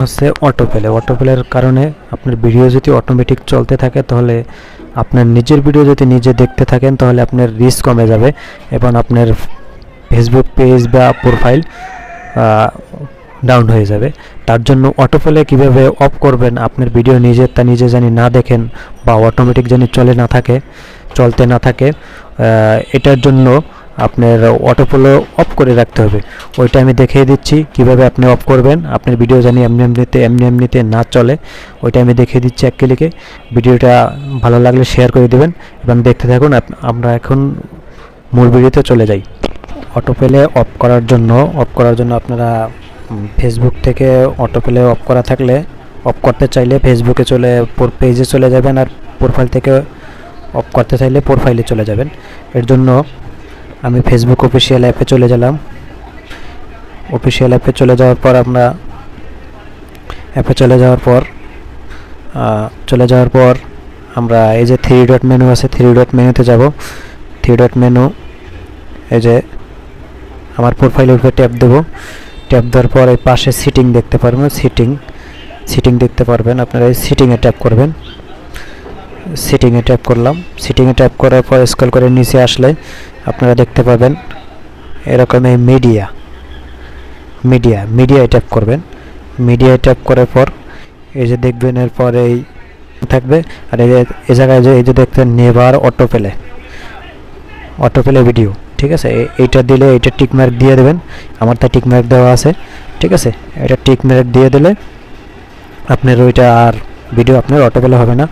হচ্ছে অটোপ্লের কারণে আপনার ভিডিও যদি অটোমেটিক চলতে থাকে তাহলে আপনার নিজের ভিডিও যদি নিজে দেখতে থাকেন তাহলে আপনার রিচ কমে যাবে এবং আপনার ফেসবুক পেজ বা প্রোফাইল ডাউন হয়ে যাবে। তার জন্য অটোপ্লে কিভাবে অফ করবেন, আপনার ভিডিও নিজে জানি না দেখেন বা অটোমেটিক জানি চলতে না থাকে, এটার জন্য আপনার অটোপ্লে অফ করে রাখতে হবে। ওইটা আমি দেখিয়ে দিচ্ছি কিভাবে আপনি অফ করবেন, আপনার ভিডিও জানি এমনিতে না চলে। ওইটা আমি দেখিয়ে দিচ্ছি এক ক্লিকে। ভিডিওটা ভালো লাগলে শেয়ার করে দেবেন এবং দেখতে থাকুন। আমরা এখন মূল ভিডিওতে চলে যাই। অটোপ্লে অফ করার জন্য আপনারা ফেসবুক থেকে অটোপ্লে অফ করা থাকলে, অফ করতে চাইলে ফেসবুকে পেজে চলে যাবেন, আর প্রোফাইল থেকে অফ করতে চাইলে প্রোফাইলে চলে যাবেন। এর জন্য আমি ফেসবুক অফিসিয়াল অ্যাপে চলে গেলাম। অফিসিয়াল অ্যাপে চলে যাওয়ার পর আমরা এই যে থ্রি ডট মেনু আছে, থ্রি ডট মেনুতে যাব। থ্রি ডট মেনু, এই যে আমার প্রোফাইলের উপরে ট্যাপ দেব। ট্যাপ দেওয়ার পর এই পাশে সিটিং দেখতে পারবেন, সিটিং দেখতে পারবেন। আপনারা এই সিটিংয়ে ট্যাপ করবেন। সিটিংয়ে ট্যাপ করলাম। সিটিংয়ে ট্যাপ করার পর স্ক্রল করে নিচে আসলে আপনারা দেখতে পাবেন এরকম এই মিডিয়ায় ট্যাপ করবেন। মিডিয়ায় ট্যাপ করার পর এই যে দেখবেন এরপর এই থাকবে, আর এই জায়গায় এই যে দেখতেন নেভার অটোপ্লে ভিডিও, ঠিক আছে। এইটা দিলে এইটা টিক মার্ক দিয়ে দেবেন। আমার তা টিক মার্ক দেওয়া আছে, ঠিক আছে। এটা টিক মার্ক দিয়ে দিলে আপনার ওইটা আর ভিডিও আপনার অটোপ্লে হবে না।